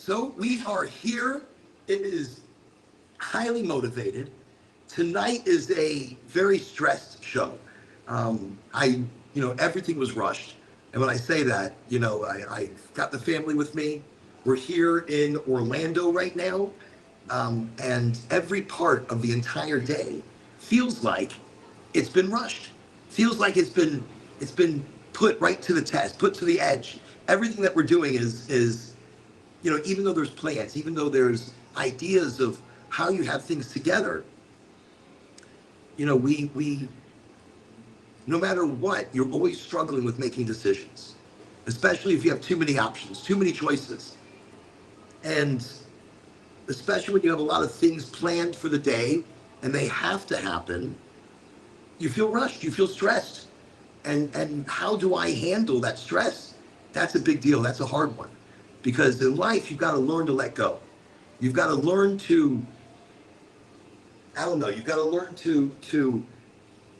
So we are here. It is highly motivated. Tonight is a very stressed show. Everything was rushed. And when I say that, I got the family with me. We're here in Orlando right now. And every part of the entire day feels like it's been rushed. Feels like it's been put right to the test, put to the edge. Everything that we're doing is even though there's plans, even though there's ideas of how you have things together, we no matter what, you're always struggling with making decisions, especially if you have too many options, too many choices. And especially when you have a lot of things planned for the day and they have to happen, you feel rushed, you feel stressed. And how do I handle that stress? That's a big deal. That's a hard one. Because in life, you've got to learn to let go. You've got to learn to, you've got to learn to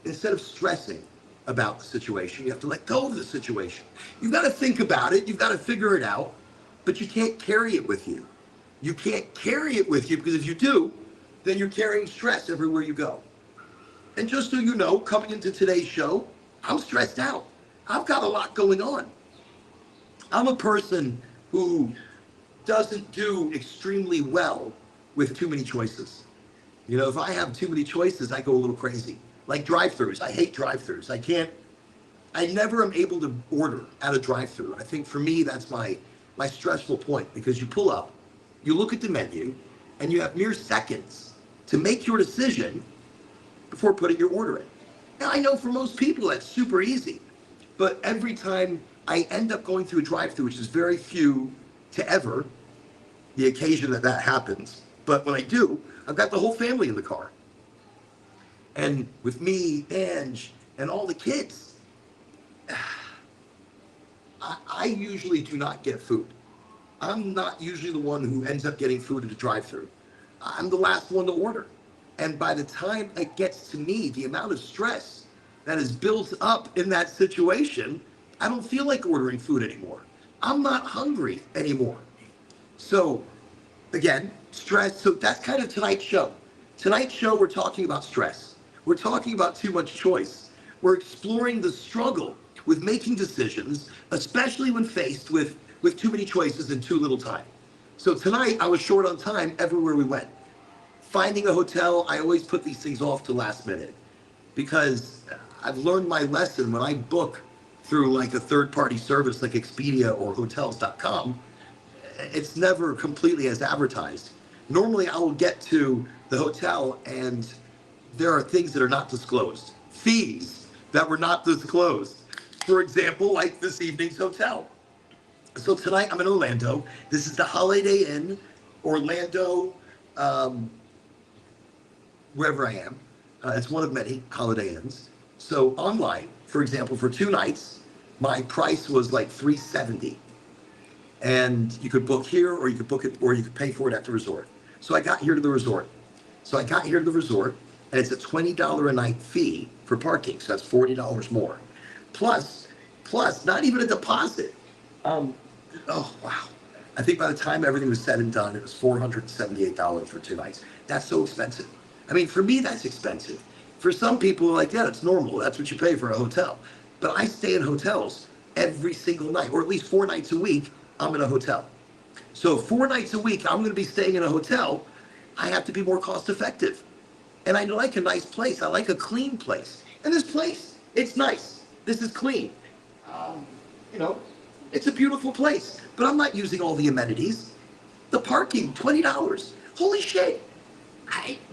instead of stressing about the situation, you have to let go of the situation. You've got to think about it. You've got to figure it out, but you can't carry it with you. You can't carry it with you because if you do, then you're carrying stress everywhere you go. And just so you know, coming into today's show, I'm stressed out. I've got a lot going on. I'm a person who doesn't do extremely well with too many choices. If I have too many choices, I go a little crazy. Like drive-thrus. I hate drive-thrus. I never am able to order at a drive-thru. I think for me, that's my stressful point because you pull up, you look at the menu, and you have mere seconds to make your decision before putting your order in. Now, I know for most people that's super easy, but every time I end up going through a drive-thru, which is very few to ever, the occasion that happens, but when I do, I've got the whole family in the car. And with me, Ange, and all the kids, I usually do not get food. I'm not usually the one who ends up getting food at a drive-thru. I'm the last one to order. And by the time it gets to me, the amount of stress that is built up in that situation, I don't feel like ordering food anymore. I'm not hungry anymore. So again, stress. So that's kind of tonight's show. Tonight's show, we're talking about stress. We're talking about too much choice. We're exploring the struggle with making decisions, especially when faced with too many choices and too little time. So tonight, I was short on time everywhere we went. Finding a hotel, I always put these things off to last minute because I've learned my lesson when I book through like a third-party service like Expedia or hotels.com, it's never completely as advertised. Normally, I will get to the hotel and there are things that are not disclosed, fees that were not disclosed. For example, like this evening's hotel. So tonight I'm in Orlando. This is the Holiday Inn, Orlando, wherever I am. It's one of many Holiday Inns. So online, for example, for 2 nights, my price was like $370. And you could book here or you could book it or you could pay for it at the resort. So I got here to the resort. And it's a $20 a night fee for parking. So that's $40 more. Plus, not even a deposit. Oh, wow. I think by the time everything was said and done, it was $478 for 2 nights. That's so expensive. I mean, for me, that's expensive. For some people, like, yeah, it's normal. That's what you pay for a hotel. But I stay in hotels every single night, or at least 4 nights a week, I'm in a hotel. So 4 nights a week, I'm going to be staying in a hotel. I have to be more cost effective. And I like a nice place. I like a clean place. And this place, it's nice. This is clean. It's a beautiful place. But I'm not using all the amenities. The parking, $20. Holy shit.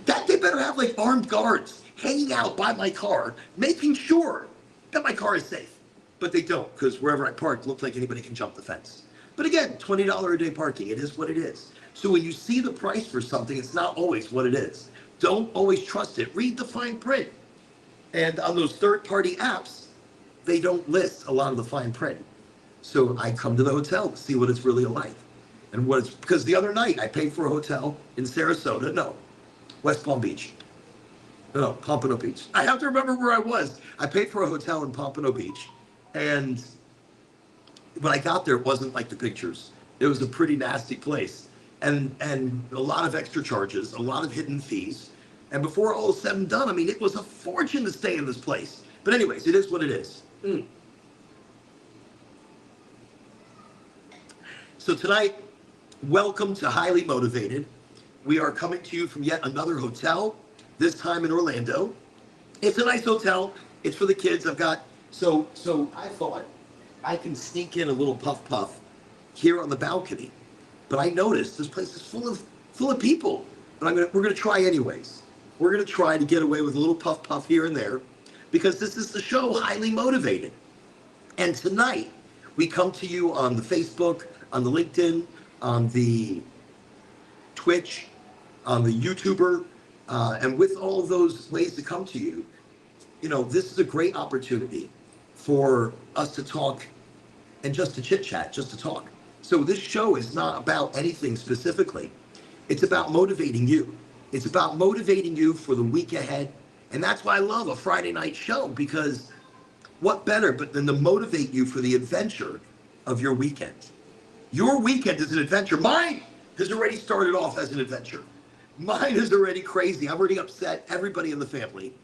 They better have like armed guards hanging out by my car, making sure that my car is safe. But they don't, because wherever I park, looks like anybody can jump the fence. But again, $20 a day parking, it is what it is. So when you see the price for something, it's not always what it is. Don't always trust it. Read the fine print. And on those third-party apps, they don't list a lot of the fine print. So I come to the hotel to see what it's really like. And because the other night I paid for a hotel in Sarasota, West Palm Beach. No, Pompano Beach. I have to remember where I was. I paid for a hotel in Pompano Beach. And when I got there, it wasn't like the pictures. It was a pretty nasty place, and a lot of extra charges, a lot of hidden fees. And before all is said and done, I mean, it was a fortune to stay in this place. But anyways, it is what it is. So tonight, welcome to Highly Motivated. We are coming to you from yet another hotel, this time in Orlando. It's a nice hotel. It's for the kids. I've got, so I thought I can sneak in a little puff here on the balcony. But I noticed this place is full of people. But we're gonna try anyways. We're gonna try to get away with a little puff here and there, because this is the show Highly Motivated. And tonight, we come to you on the Facebook, on the LinkedIn, on the Twitch, on the YouTuber, and with all those ways to come to you, this is a great opportunity for us to talk and just to chit chat, just to talk. So this show is not about anything specifically. It's about motivating you. It's about motivating you for the week ahead. And that's why I love a Friday night show, because what better but than to motivate you for the adventure of your weekend? Your weekend is an adventure. Mine has already started off as an adventure. Mine is already crazy. I'm already upset everybody in the family,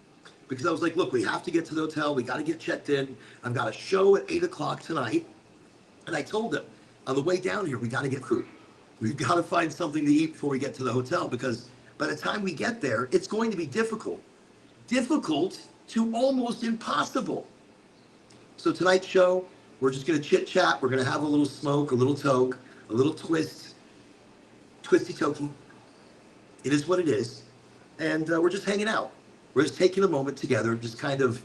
because I was like, look, we have to get to the hotel. We got to get checked in. I've got a show at 8 o'clock tonight. And I told them, on the way down here, we got to get food. We've got to find something to eat before we get to the hotel, because by the time we get there, it's going to be difficult. Difficult to almost impossible. So tonight's show, we're just going to chit chat. We're going to have a little smoke, a little toke, a little twisty tokey. It is what it is. And we're just hanging out. We're just taking a moment together, just kind of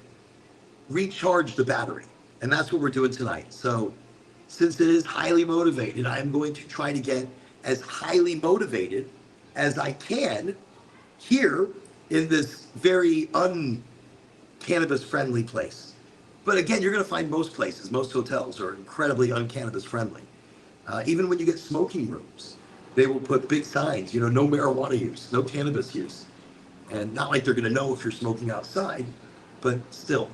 recharge the battery. And that's what we're doing tonight. So since it is Highly Motivated, I'm going to try to get as highly motivated as I can here in this very un-cannabis friendly place. But again, you're going to find most places, most hotels are incredibly un-cannabis friendly. Even when you get smoking rooms, they will put big signs, no marijuana use, no cannabis use. And not like they're going to know if you're smoking outside, but still,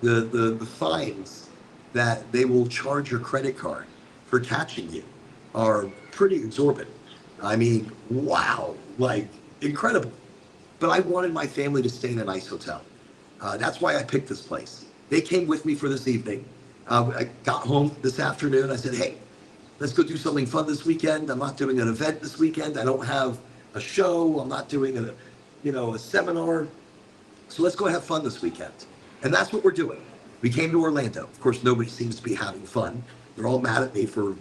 the fines that they will charge your credit card for catching you are pretty exorbitant. I mean, wow, like incredible. But I wanted my family to stay in a nice hotel. That's why I picked this place. They came with me for this evening. I got home this afternoon. I said, hey, let's go do something fun this weekend. I'm not doing an event this weekend. I don't have a show. I'm not doing a seminar. So let's go have fun this weekend. And that's what we're doing. We came to Orlando. Of course, nobody seems to be having fun. They're all mad at me for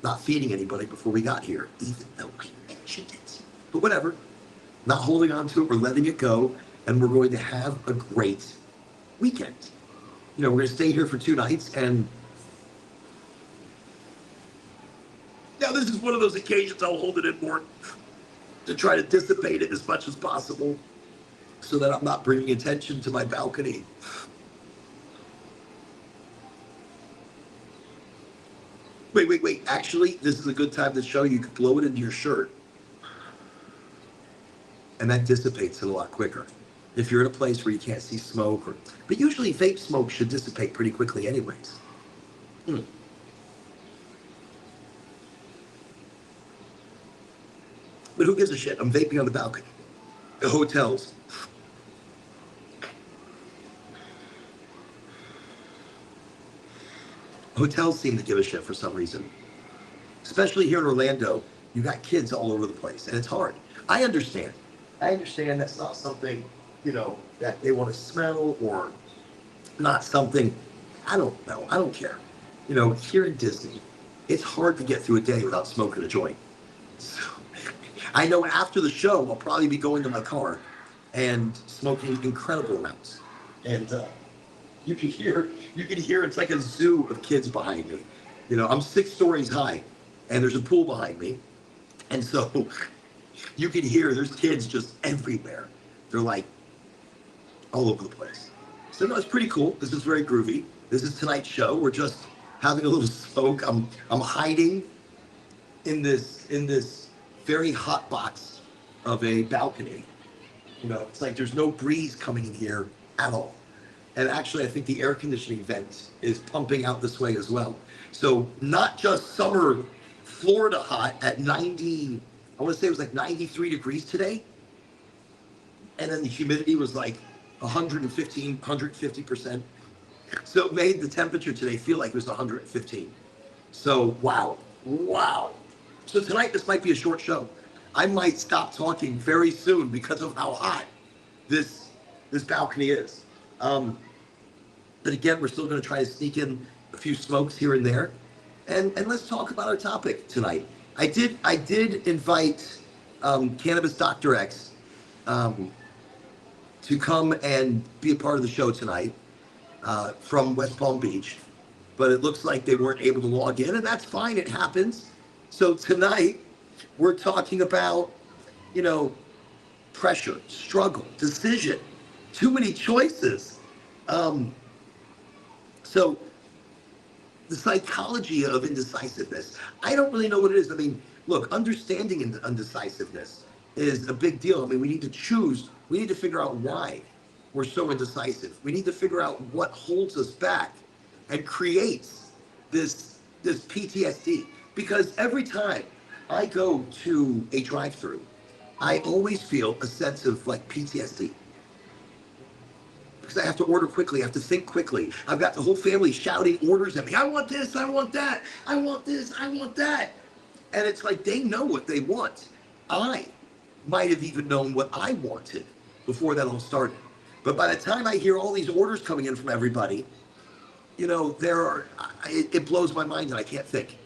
not feeding anybody before we got here, even though I mentioned it. But whatever. Not holding on to it. We're letting it go. And we're going to have a great weekend. We're going to stay here for 2 nights. And now this is one of those occasions I'll hold it in more to try to dissipate it as much as possible so that I'm not bringing attention to my balcony. Wait. Actually, this is a good time to show you could blow it into your shirt. And that dissipates it a lot quicker. If you're in a place where you can't see smoke, but usually vape smoke should dissipate pretty quickly anyways. But who gives a shit? I'm vaping on the balcony. The hotels. Hotels seem to give a shit for some reason. Especially here in Orlando, you got kids all over the place, and it's hard. I understand that's not something, that they want to smell, or not something, I don't know, I don't care. Here in Disney, it's hard to get through a day without smoking a joint. So, I know after the show, I'll probably be going to my car and smoking incredible amounts. And you can hear it's like a zoo of kids behind me. I'm 6 stories high, and there's a pool behind me. And so you can hear there's kids just everywhere. They're like all over the place. So no, it's pretty cool. This is very groovy. This is tonight's show. We're just having a little smoke. I'm hiding in this very hot box of a balcony. It's like there's no breeze coming in here at all. And actually, I think the air conditioning vent is pumping out this way as well. So not just summer Florida hot at 90, I want to say it was like 93 degrees today. And then the humidity was like 115, 150%. So it made the temperature today feel like it was 115. So, wow, wow. So tonight, this might be a short show. I might stop talking very soon because of how hot this this balcony is. But again, we're still going to try to sneak in a few smokes here and there, and let's talk about our topic tonight. I did invite Cannabis Dr. X to come and be a part of the show tonight from West Palm Beach, but it looks like they weren't able to log in, and that's fine. It happens. So tonight we're talking about, you know, pressure, struggle, decision, too many choices. So the psychology of indecisiveness, I don't really know what it is. I mean, look, understanding indecisiveness is a big deal. I mean, we need to choose, we need to figure out why we're so indecisive. We need to figure out what holds us back and creates this PTSD. Because every time I go to a drive-through, I always feel a sense of like PTSD. Because I have to order quickly, I have to think quickly. I've got the whole family shouting orders at me. I want this, I want that, I want this, I want that. And it's like they know what they want. I might have even known what I wanted before that all started. But by the time I hear all these orders coming in from everybody, you know, it blows my mind and I can't think.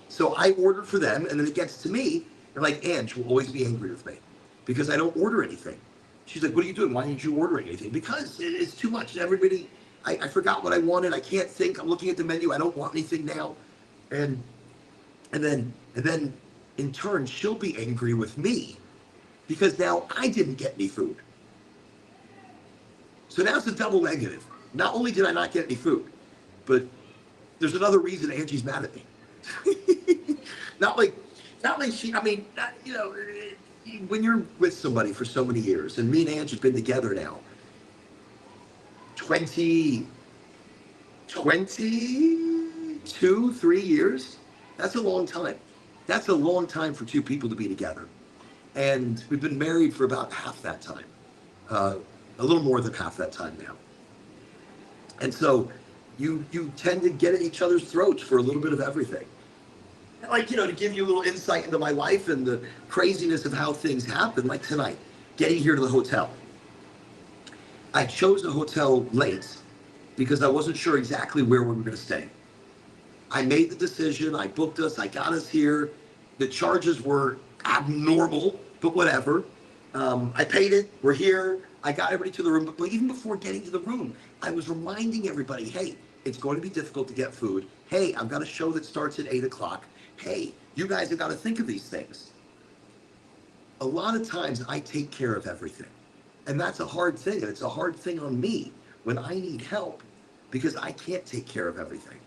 So I order for them, and then it gets to me, and like, Ange will always be angry with me because I don't order anything. She's like, what are you doing? Why aren't you ordering anything? Because it's too much. Everybody, I forgot what I wanted. I can't think. I'm looking at the menu. I don't want anything now. And then in turn, she'll be angry with me because now I didn't get any food. So now it's a double negative. Not only did I not get any food, but there's another reason Angie's mad at me. not like she, I mean, you know, when you're with somebody for so many years, and me and Angie have been together now 22, 3 years. That's a long time. That's a long time for two people to be together. And we've been married for about half that time, a little more than half that time now. And so you tend to get at each other's throats for a little bit of everything. Like, you know, to give you a little insight into my life and the craziness of how things happen, like tonight, getting here to the hotel. I chose a hotel late because I wasn't sure exactly where we were going to stay. I made the decision, I booked us, I got us here. The charges were abnormal, but whatever. I paid it, we're here, I got everybody to the room, but even before getting to the room, I was reminding everybody, hey, it's going to be difficult to get food. Hey, I've got a show that starts at 8 o'clock. Hey, you guys have got to think of these things. A lot of times I take care of everything. And that's a hard thing. And it's a hard thing on me when I need help because I can't take care of everything.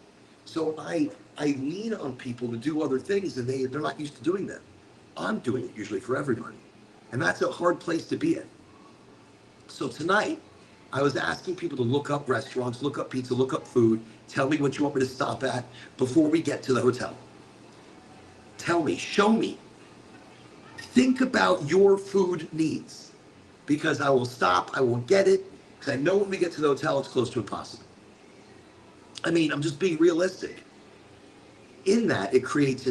So I lean on people to do other things and they're not used to doing that. I'm doing it usually for everybody. And that's a hard place to be in. So tonight, I was asking people to look up restaurants, look up pizza, look up food, tell me what you want me to stop at before we get to the hotel. Tell me, show me. Think about your food needs because I will stop, I will get it, because I know when we get to the hotel, it's close to impossible. I mean, I'm just being realistic. In that, it creates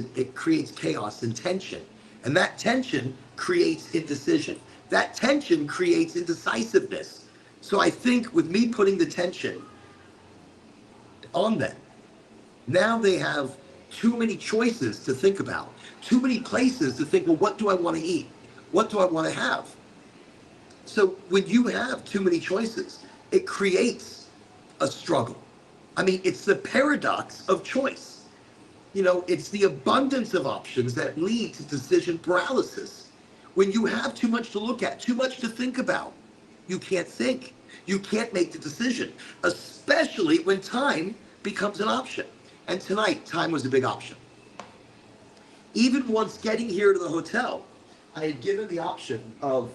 chaos and tension. And that tension creates indecision. That tension creates indecisiveness. So I think with me putting the tension on them, now they have too many choices to think about, too many places to think, well, what do I want to eat? What do I want to have? So when you have too many choices, it creates a struggle. I mean, it's the paradox of choice. You know, it's the abundance of options that lead to decision paralysis. When you have too much to look at, too much to think about, you can't think. You can't make the decision, especially when time becomes an option. And tonight, time was a big option. Even once getting here to the hotel, I had given the option of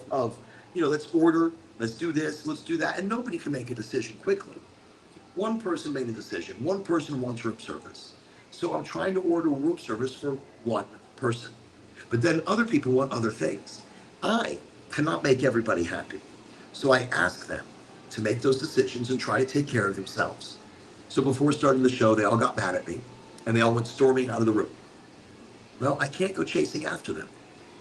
you know, let's order, let's do this, let's do that, and nobody can make a decision quickly. One person made a decision. One person wants room service. So I'm trying to order room service for one person. But then other people want other things. I cannot make everybody happy. So I ask them to make those decisions and try to take care of themselves. So before starting the show, they all got mad at me and they all went storming out of the room. Well, I can't go chasing after them.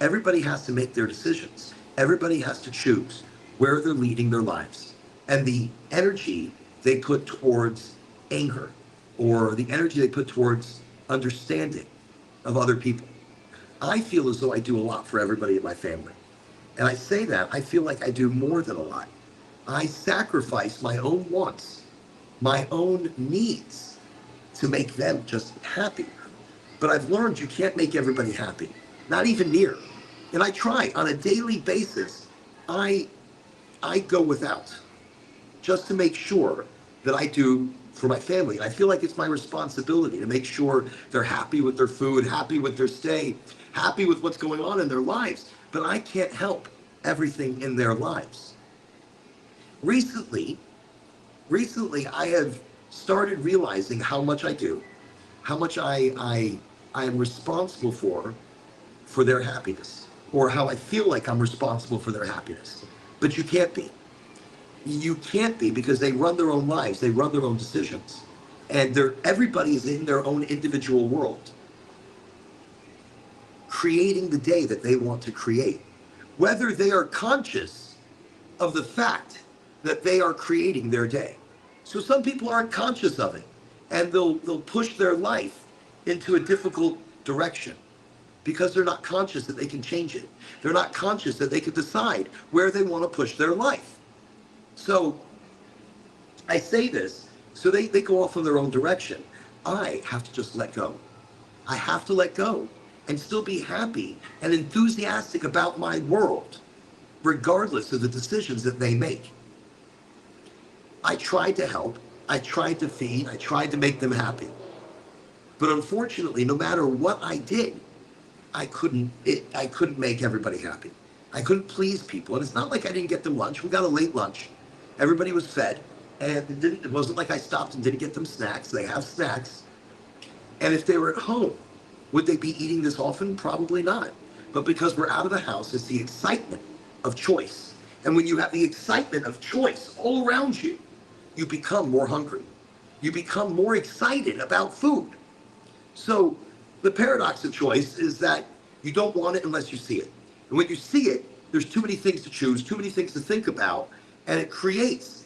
Everybody has to make their decisions. Everybody has to choose where they're leading their lives. And the energy they put towards anger or the energy they put towards understanding of other people. I feel as though I do a lot for everybody in my family. And I say that, I feel like I do more than a lot. I sacrifice my own wants, my own needs to make them just happy. But I've learned you can't make everybody happy, not even near. And I try on a daily basis. I go without just to make sure that I do for my family. And I feel like it's my responsibility to make sure they're happy with their food, happy with their stay, happy with what's going on in their lives. But I can't help everything in their lives. Recently, I have started realizing how much I do, how much I am responsible for their happiness, or how I feel like I'm responsible for their happiness. But you can't be. You can't be, because they run their own lives, they run their own decisions, and everybody is in their own individual world, creating the day that they want to create, whether they are conscious of the fact that they are creating their day. So some people aren't conscious of it, and they'll push their life into a difficult direction because they're not conscious that they can change it. They're not conscious that they can decide where they want to push their life. So I say this, so they go off in their own direction. I have to just let go. I have to let go and still be happy and enthusiastic about my world, regardless of the decisions that they make. I tried to help, I tried to feed, I tried to make them happy. But unfortunately, no matter what I did, I couldn't make everybody happy. I couldn't please people. And it's not like I didn't get them lunch. We got a late lunch. Everybody was fed. And it wasn't like I stopped and didn't get them snacks. They have snacks. And if they were at home, would they be eating this often? Probably not. But because we're out of the house, it's the excitement of choice. And when you have the excitement of choice all around you, you become more hungry. You become more excited about food. So the paradox of choice is that you don't want it unless you see it. And when you see it, there's too many things to choose, too many things to think about, and it creates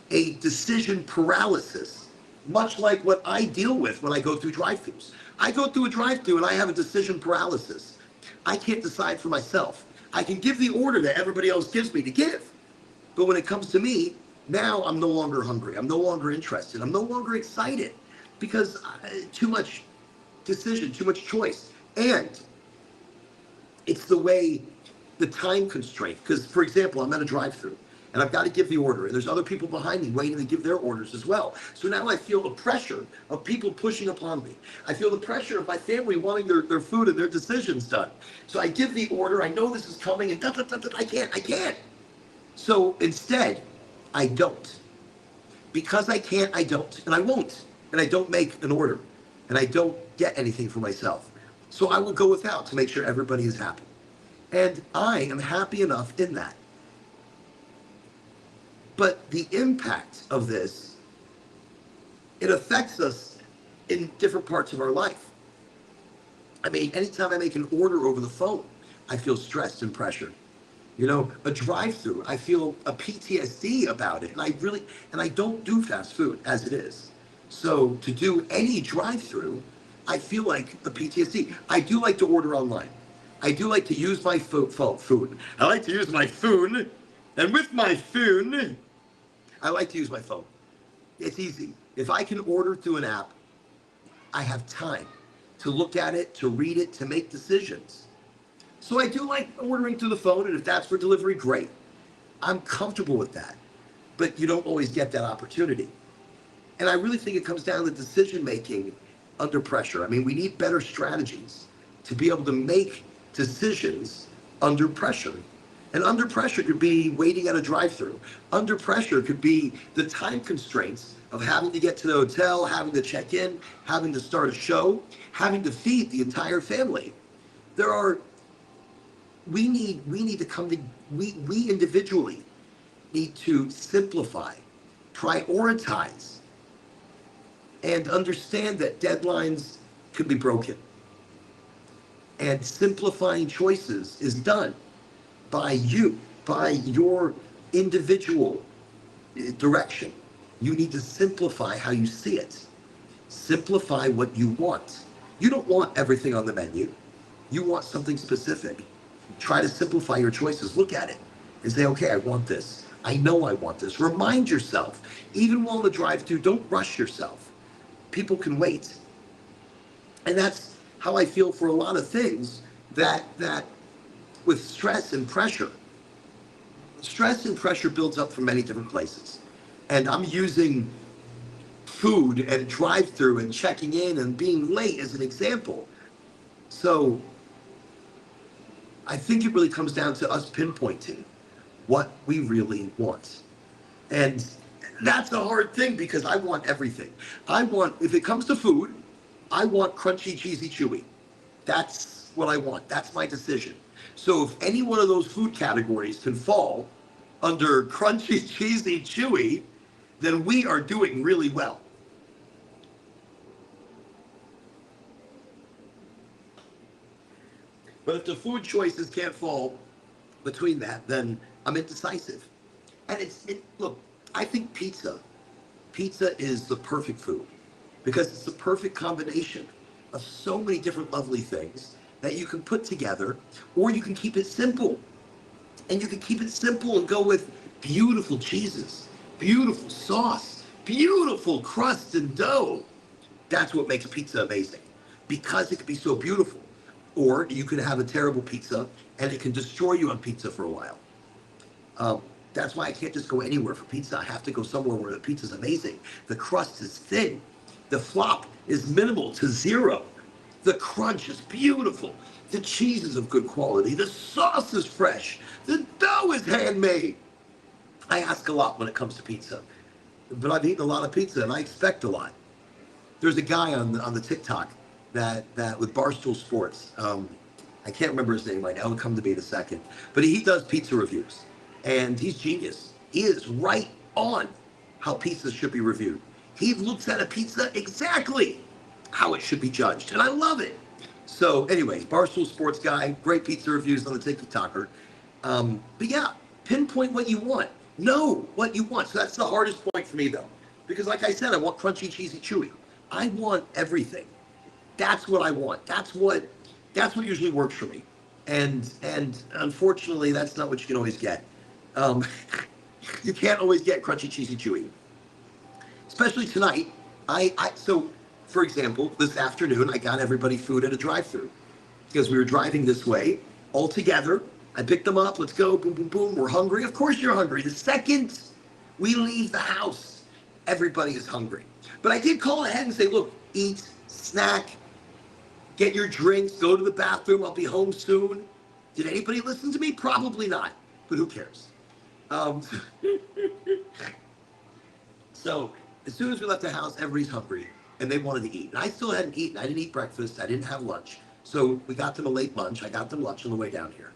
a decision paralysis, much like what I deal with when I go through drive-thrus. I go through a drive-thru and I have a decision paralysis. I can't decide for myself. I can give the order that everybody else gives me to give. But when it comes to me, now I'm no longer hungry. I'm no longer interested. I'm no longer excited because too much decision, too much choice. And it's the time constraint. Because, for example, I'm at a drive-thru and I've got to give the order, and there's other people behind me waiting to give their orders as well. So now I feel the pressure of people pushing upon me. I feel the pressure of my family wanting their food and their decisions done. So I give the order, I know this is coming, and I can't. So instead, I don't. Because I can't, I don't, and I won't. And I don't make an order, and I don't get anything for myself. So I will go without to make sure everybody is happy. And I am happy enough in that. But the impact of this, it affects us in different parts of our life. I mean, anytime I make an order over the phone, I feel stressed and pressured. You know, a drive-through, I feel a PTSD about it. And I don't do fast food as it is. So to do any drive-through, I feel like a PTSD. I do like to order online. I do like to use my food. I like to use my phone. And with my phone, I like to use my phone. It's easy. If I can order through an app, I have time to look at it, to read it, to make decisions. So I do like ordering through the phone, and if that's for delivery, great. I'm comfortable with that. But you don't always get that opportunity. And I really think it comes down to decision-making under pressure. I mean, we need better strategies to be able to make decisions under pressure. And under pressure could be waiting at a drive-thru. Under pressure could be the time constraints of having to get to the hotel, having to check in, having to start a show, having to feed the entire family. there are, we need to come to, we individually need to simplify, prioritize, and understand that deadlines can be broken. And simplifying choices is done by you, by your individual direction. You need to simplify how you see it. Simplify what you want. You don't want everything on the menu. You want something specific. Try to simplify your choices. Look at it and say, okay, I want this. I know I want this. Remind yourself, even while in the drive-thru, don't rush yourself. People can wait. And that's how I feel for a lot of things that with stress and pressure builds up from many different places. And I'm using food and drive-through and checking in and being late as an example. So I think it really comes down to us pinpointing what we really want. And that's a hard thing because I want everything. I want, if it comes to food, I want crunchy, cheesy, chewy. That's what I want. That's my decision. So if any one of those food categories can fall under crunchy, cheesy, chewy, then we are doing really well. But if the food choices can't fall between that, then I'm indecisive. And look, I think pizza is the perfect food because it's the perfect combination of so many different lovely things that you can put together, or you can keep it simple. And you can keep it simple and go with beautiful cheeses, beautiful sauce, beautiful crust and dough. That's what makes pizza amazing, because it can be so beautiful. Or you can have a terrible pizza and it can destroy you on pizza for a while. That's why I can't just go anywhere for pizza. I have to go somewhere where the pizza's amazing. The crust is thin. The flop is minimal to zero. The crunch is beautiful. The cheese is of good quality. The sauce is fresh. The dough is handmade. I ask a lot when it comes to pizza, but I've eaten a lot of pizza and I expect a lot. There's a guy on the TikTok that with Barstool Sports. I can't remember his name right now. It'll come to me in a second. But he does pizza reviews, and he's genius. He is right on how pizzas should be reviewed. He looks at a pizza exactly how it should be judged, and I love it. So anyway, Barstool Sports guy, great pizza reviews on the TikToker. But yeah, pinpoint what you want. Know what you want. So that's the hardest point for me, though, because like I said, I want crunchy, cheesy, chewy. I want everything. That's what I want. That's what usually works for me. And unfortunately, that's not what you can always get. You can't always get crunchy, cheesy, chewy. Especially tonight. So, for example, this afternoon, I got everybody food at a drive-thru because we were driving this way all together. I picked them up. Let's go. Boom, boom, boom. We're hungry. Of course you're hungry. The second we leave the house, everybody is hungry. But I did call ahead and say, look, eat, snack, get your drinks, go to the bathroom. I'll be home soon. Did anybody listen to me? Probably not, but who cares? So as soon as we left the house, everybody's hungry and they wanted to eat. And I still hadn't eaten. I didn't eat breakfast. I didn't have lunch. So we got them a late lunch. I got them lunch on the way down here.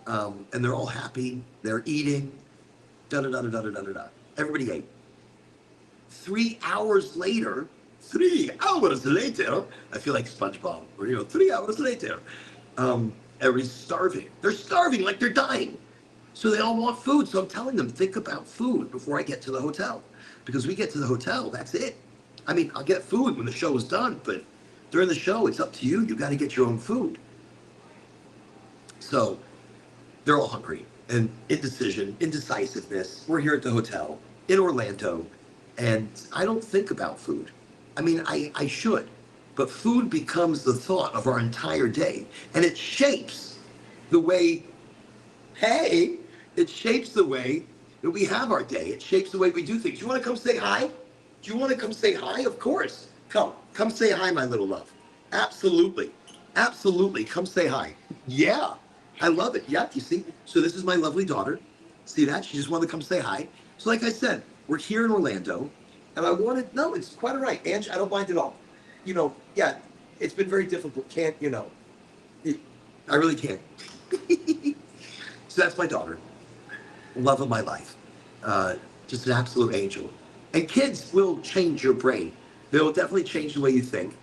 And they're all happy. They're eating. Da-da-da-da-da-da-da-da. Everybody ate. 3 hours later, I feel like SpongeBob, or 3 hours later, everybody's starving. They're starving like they're dying. So they all want food. So I'm telling them, think about food before I get to the hotel. Because we get to the hotel, that's it. I mean, I'll get food when the show is done, but during the show, it's up to you. You got to get your own food. So they're all hungry and indecisiveness. We're here at the hotel in Orlando, and I don't think about food. I mean, I should, but food becomes the thought of our entire day, and it shapes the way, it shapes the way that we have our day. It shapes the way we do things. You want to come say hi? Do you want to come say hi? Of course. Come say hi, my little love. Absolutely. Absolutely. Come say hi. Yeah. I love it. Yeah. You see? So this is my lovely daughter. See that? She just wanted to come say hi. So like I said, we're here in Orlando, and no, it's quite all right. Ange, I don't mind at all. Yeah, it's been very difficult. I really can't. So that's my daughter, love of my life, just an absolute angel. And kids will change your brain. They'll definitely change the way you think.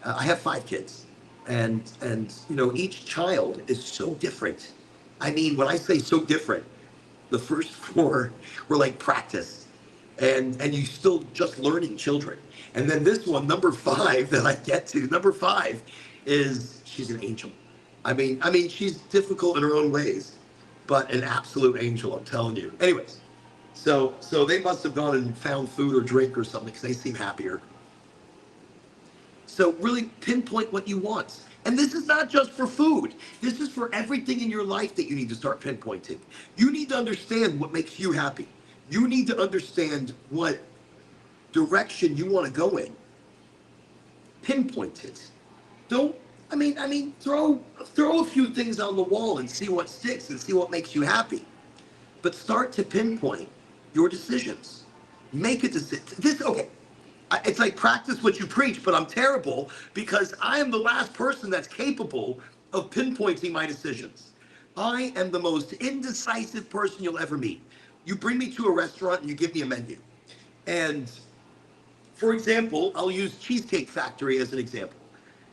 I have 5 kids, and each child is so different. I mean, when I say so different, the first 4 were like practice, and you still just learning children. And then this one, number 5, that I get to, number 5, is she's an angel. I mean, she's difficult in her own ways, but an absolute angel, I'm telling you. Anyways, so they must have gone and found food or drink or something because they seem happier. So really pinpoint what you want. And this is not just for food. This is for everything in your life that you need to start pinpointing. You need to understand what makes you happy. You need to understand what direction you want to go in. Pinpoint it. Don't, throw a few things on the wall and see what sticks and see what makes you happy. But start to pinpoint your decisions. Make a decision. Okay. It's like practice what you preach, but I'm terrible because I am the last person that's capable of pinpointing my decisions. I am the most indecisive person you'll ever meet. You bring me to a restaurant and you give me a menu. And for example, I'll use Cheesecake Factory as an example.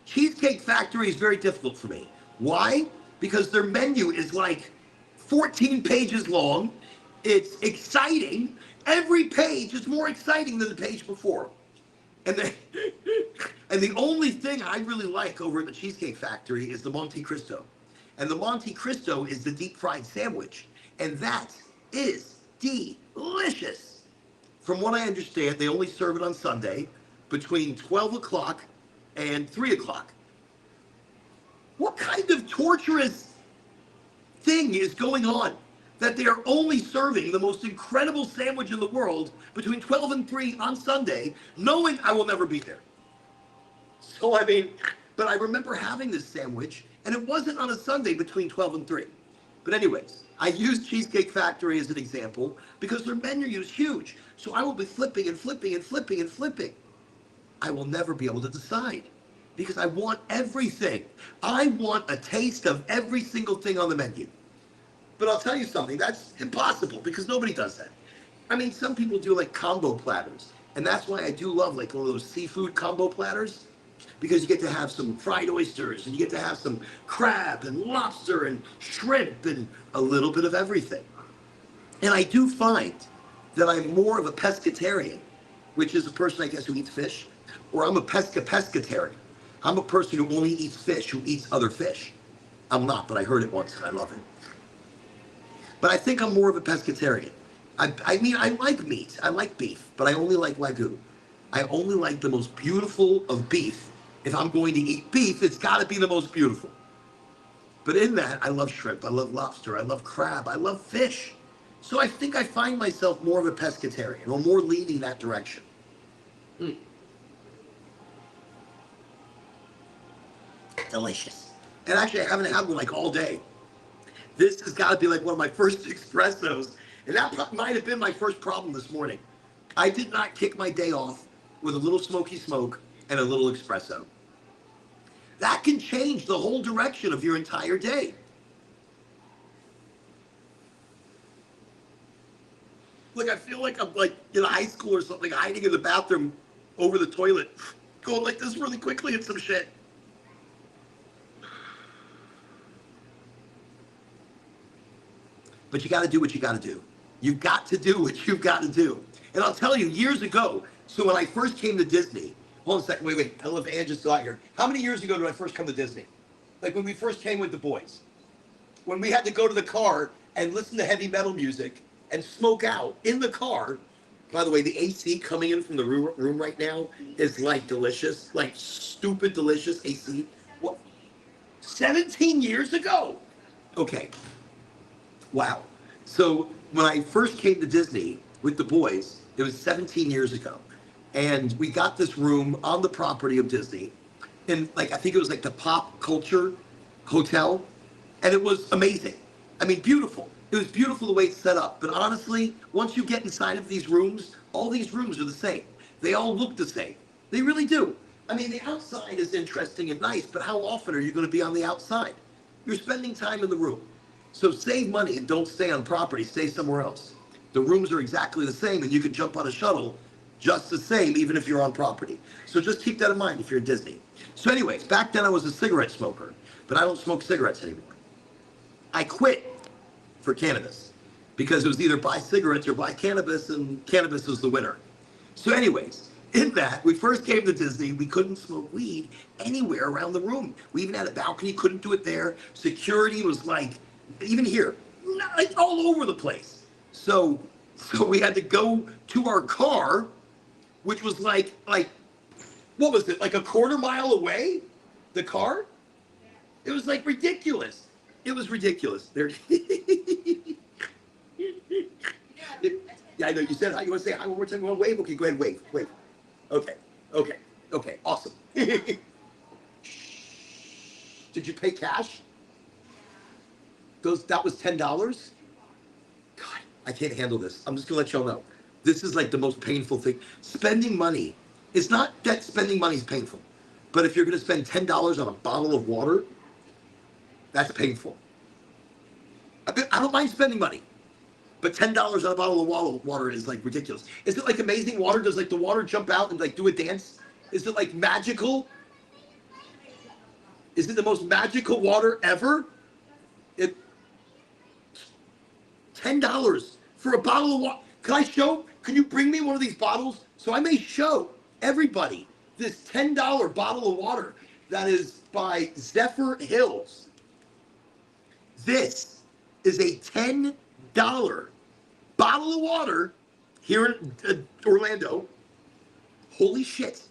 Cheesecake Factory is very difficult for me. Why? Because their menu is like 14 pages long. It's exciting. Every page is more exciting than the page before. And the only thing I really like over at the Cheesecake Factory is the Monte Cristo. And the Monte Cristo is the deep fried sandwich. And that is delicious. From what I understand, they only serve it on Sunday between 12 o'clock and 3 o'clock. What kind of torturous thing is going on that they are only serving the most incredible sandwich in the world between 12 and 3 on Sunday, knowing I will never be there? So, but I remember having this sandwich, and it wasn't on a Sunday between 12 and 3. But anyways, I use Cheesecake Factory as an example because their menu is huge. So I will be flipping and flipping and flipping and flipping. I will never be able to decide because I want everything. I want a taste of every single thing on the menu. But I'll tell you something, that's impossible because nobody does that. Some people do like combo platters, and that's why I do love like one of those seafood combo platters, because you get to have some fried oysters, and you get to have some crab and lobster and shrimp and a little bit of everything. And I do find that I'm more of a pescatarian, which is a person, I guess, who eats fish, or I'm a pescatarian. I'm a person who only eats fish, who eats other fish. I'm not, but I heard it once and I love it. But I think I'm more of a pescatarian. I like meat. I like beef, but I only like Wagyu. I only like the most beautiful of beef. If I'm going to eat beef, it's got to be the most beautiful. But in that, I love shrimp. I love lobster. I love crab. I love fish. So I think I find myself more of a pescatarian, or more leaning that direction. Delicious. And actually, I haven't had one like all day. This has got to be like one of my first espressos. And that might have been my first problem this morning. I did not kick my day off with a little smoky smoke and a little espresso. That can change the whole direction of your entire day. Like, I feel like I'm like in high school or something, hiding in the bathroom over the toilet, going like this really quickly and some shit. But you got to do what you got to do. You've got to do what you've got to do. And I'll tell you, years ago, so when I first came to Disney, hold on a second, wait, I don't know if Ann still out here. How many years ago did I first come to Disney? Like when we first came with the boys. When we had to go to the car and listen to heavy metal music and smoke out in the car. By the way, the AC coming in from the room right now is like delicious, like stupid delicious AC. What? 17 years ago? Okay. Wow. So when I first came to Disney with the boys, it was 17 years ago. And we got this room on the property of Disney. And like, I think it was like the Pop Culture Hotel. And it was amazing. Beautiful. It was beautiful the way it's set up. But honestly, once you get inside of these rooms, all these rooms are the same. They all look the same. They really do. The outside is interesting and nice, but how often are you going to be on the outside? You're spending time in the room. So save money and don't stay on property, stay somewhere else. The rooms are exactly the same and you can jump on a shuttle just the same, even if you're on property. So just keep that in mind if you're at Disney. So anyways, back then I was a cigarette smoker, but I don't smoke cigarettes anymore. I quit for cannabis because it was either buy cigarettes or buy cannabis, and cannabis was the winner. So anyways, in that, we first came to Disney, we couldn't smoke weed anywhere around the room. We even had a balcony, couldn't do it there. Security was like, even here, like all over the place. So we had to go to our car, which was like, what was it, like a quarter mile away, the car? It was like ridiculous. It was ridiculous. There. Yeah, I know. You said hi. You want to say hi one more time? You want to wave? Okay, go ahead, wave. Okay, awesome. Did you pay cash? That was $10? God, I can't handle this. I'm just gonna let y'all know. This is like the most painful thing. Spending money. It's not that spending money is painful, but if you're gonna spend $10 on a bottle of water, that's painful. I don't mind spending money, but $10 on a bottle of water is like ridiculous. Is it like amazing water? Does like the water jump out and like do a dance? Is it like magical? Is it the most magical water ever? $10 for a bottle of water. Can you bring me one of these bottles? So I may show everybody this $10 bottle of water that is by Zephyr Hills. This is a $10 bottle of water here in Orlando. Holy shit.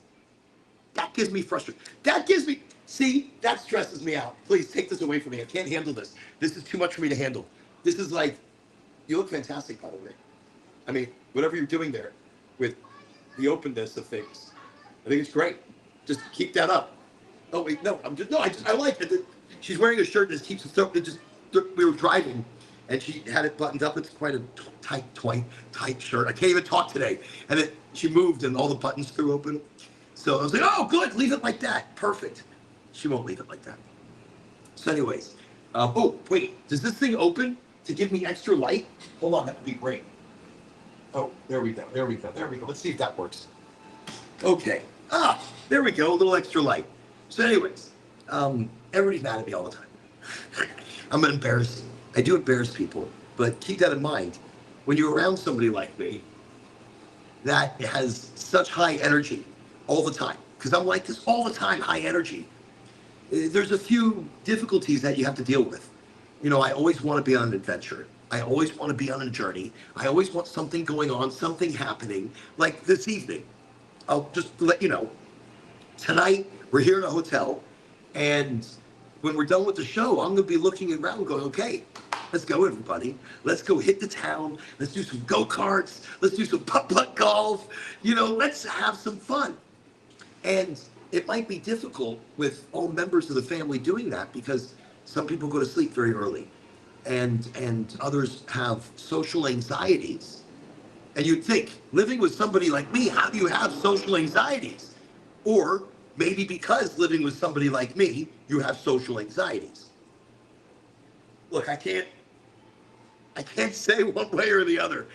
That gives me frustration. That stresses me out. Please take this away from me. I can't handle this. This is too much for me to handle. This is like, you look fantastic, by the way. I mean, whatever you're doing there with the openness of things, I think it's great. Just keep that up. Oh wait, no, I like it. She's wearing a shirt that just keeps it. We were driving, and she had it buttoned up. It's quite a tight shirt. I can't even talk today. And then she moved, and all the buttons threw open. So I was like, oh, good, leave it like that. Perfect. She won't leave it like that. So anyways, oh, wait, does this thing open to give me extra light? Hold on, that would be great. Oh, there we go. Let's see if that works. Okay. There we go, a little extra light. So anyways, everybody's mad at me all the time. I'm embarrassing. I do embarrass people, but keep that in mind. When you're around somebody like me that has such high energy all the time, because I'm like this all the time, high energy, there's a few difficulties that you have to deal with. You know, I always want to be on an adventure. I always want to be on a journey. I always want something going on, something happening. Like this evening, I'll just let you know, tonight we're here in a hotel, and when we're done with the show, I'm going to be looking around going, okay, let's go, everybody. Let's go hit the town. Let's do some go-karts. Let's do some putt-putt golf. You know, let's have some fun. And it might be difficult with all members of the family doing that because some people go to sleep very early and others have social anxieties. And you'd think, living with somebody like me, how do you have social anxieties? Or maybe because living with somebody like me, you have social anxieties. Look, I can't say one way or the other.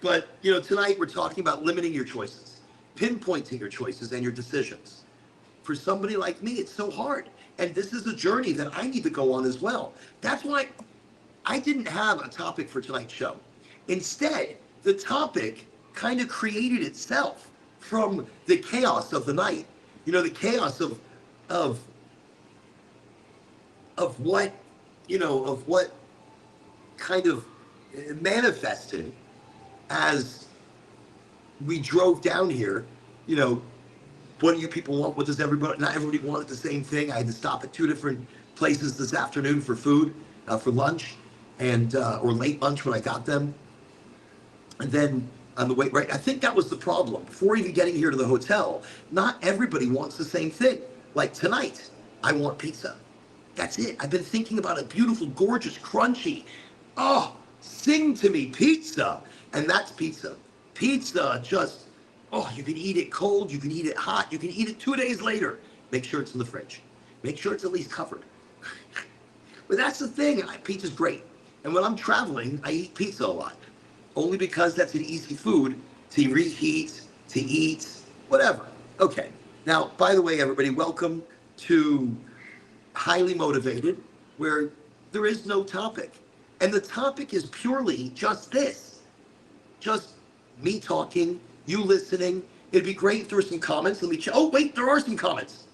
But, you know, tonight we're talking about limiting your choices, pinpointing your choices and your decisions. For somebody like me, it's so hard. And this is a journey that I need to go on as well. That's why I didn't have a topic for tonight's show. Instead, the topic kind of created itself from the chaos of the night. You know, the chaos of what, you know, of what kind of manifested as we drove down here. You know, what do you people want? What does everybody, not everybody wanted the same thing. I had to stop at 2 different places this afternoon for food, for lunch, and or late lunch when I got them. And then on the way, right, I think that was the problem. Before even getting here to the hotel, not everybody wants the same thing. Like tonight, I want pizza. That's it. I've been thinking about a beautiful, gorgeous, crunchy, sing to me, pizza. And that's pizza. Pizza just, you can eat it cold, you can eat it hot, you can eat it 2 days later. Make sure it's in the fridge. Make sure it's at least covered. But that's the thing. Pizza's great. And when I'm traveling, I eat pizza a lot. Only because that's an easy food to reheat, to eat, whatever. Okay. Now, by the way, everybody, welcome to Highly Motivated, where there is no topic. And the topic is purely just this. Just me talking, you listening. It'd be great if there were some comments. Let me check. Oh, wait, there are some comments.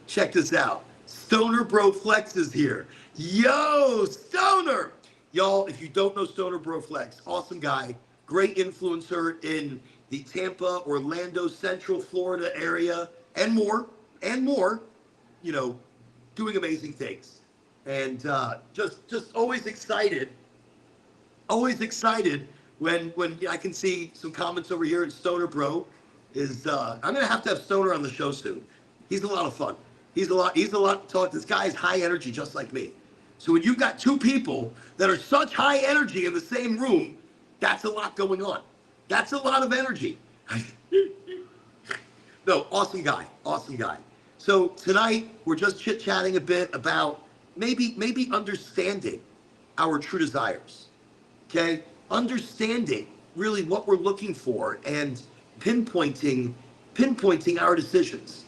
Check this out. Stoner Bro Flex is here. Yo, Stoner! Y'all, if you don't know Stoner Bro Flex, awesome guy, great influencer in the Tampa, Orlando, Central Florida area, and more, you know, doing amazing things. And just always excited when I can see some comments over here at Stoner Bro. I'm gonna have to have Stoner on the show soon. He's a lot of fun. He's a lot to talk. This guy's high energy, just like me. So when you've got two people that are such high energy in the same room, that's a lot going on. That's a lot of energy. No, awesome guy. So tonight we're just chit-chatting a bit about maybe understanding our true desires. Okay? Understanding really what we're looking for and pinpointing our decisions.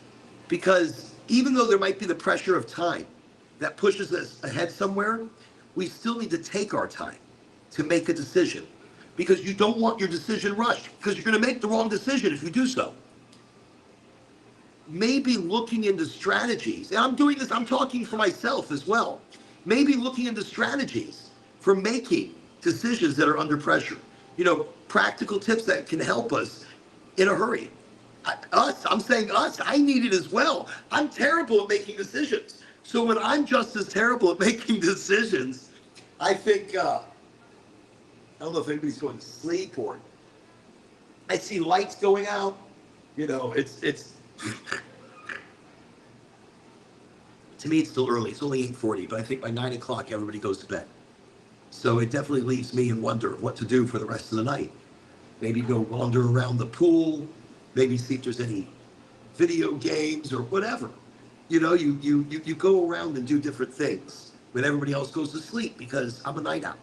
Because even though there might be the pressure of time that pushes us ahead somewhere, we still need to take our time to make a decision, because you don't want your decision rushed, because you're going to make the wrong decision if you do so. Maybe looking into strategies, and I'm doing this, I'm talking for myself as well, maybe looking into strategies for making decisions that are under pressure. You know, practical tips that can help us in a hurry. I'm saying us, I need it as well. I'm terrible at making decisions. So when I'm just as terrible at making decisions, I think, I don't know if anybody's going to sleep or I see lights going out. You know, it's to me, it's still early. It's only 8:40, but I think by 9 o'clock, everybody goes to bed. So it definitely leaves me in wonder of what to do for the rest of the night. Maybe go wander around the pool, maybe see if there's any video games or whatever. You know, you go around and do different things when everybody else goes to sleep, because I'm a night owl.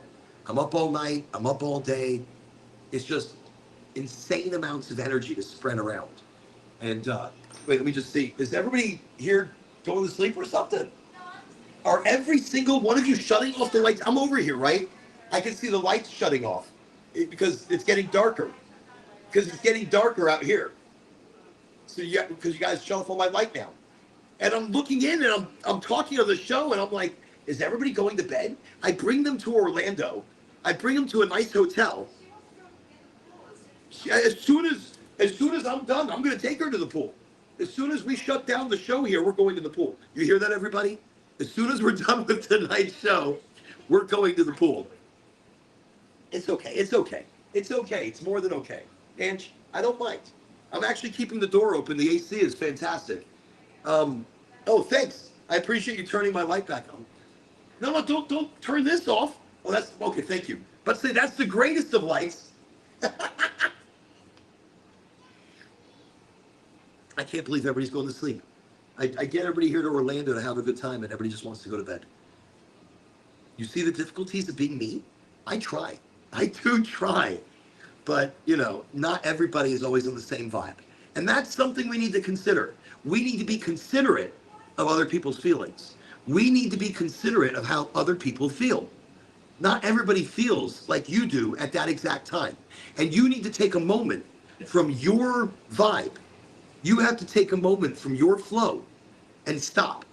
I'm up all night, I'm up all day. It's just insane amounts of energy to spread around. And wait, let me just see. Is everybody here going to sleep or something? Are every single one of you shutting off the lights? I'm over here, right? I can see the lights shutting off because it's getting darker. Because it's getting darker out here. So because you guys shut off all my light now. And I'm looking in and I'm talking on the show and I'm like, is everybody going to bed? I bring them to Orlando. I bring them to a nice hotel. As soon as I'm done, I'm going to take her to the pool. As soon as we shut down the show here, we're going to the pool. You hear that, everybody? As soon as we're done with tonight's show, we're going to the pool. It's okay. It's okay. It's okay. It's more than okay. And I don't mind. I'm actually keeping the door open. The AC is fantastic. Oh, thanks. I appreciate you turning my light back on. No, don't turn this off. Oh, that's okay. Thank you. But say that's the greatest of lights. I can't believe everybody's going to sleep. I get everybody here to Orlando to have a good time, and everybody just wants to go to bed. You see the difficulties of being me? I try. I do try. But, you know, not everybody is always on the same vibe. And that's something we need to consider. We need to be considerate of other people's feelings. We need to be considerate of how other people feel. Not everybody feels like you do at that exact time. And you need to take a moment from your vibe. You have to take a moment from your flow and stop.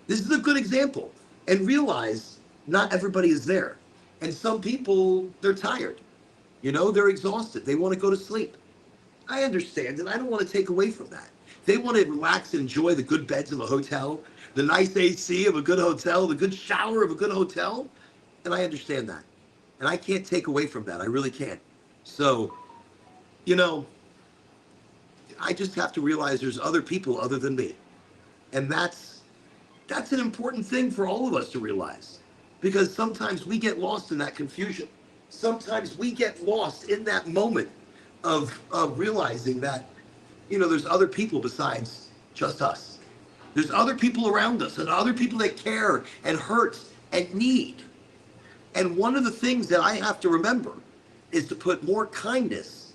This is a good example. And realize not everybody is there. And some people, they're tired. You know, they're exhausted. They want to go to sleep. I understand, and I don't want to take away from that. They want to relax and enjoy the good beds of a hotel, the nice AC of a good hotel, the good shower of a good hotel. And I understand that. And I can't take away from that. I really can't. So, you know, I just have to realize there's other people other than me. And that's an important thing for all of us to realize. Because sometimes we get lost in that confusion. Sometimes we get lost in that moment of realizing that, you know, there's other people besides just us. There's other people around us and other people that care and hurt and need. And one of the things that I have to remember is to put more kindness.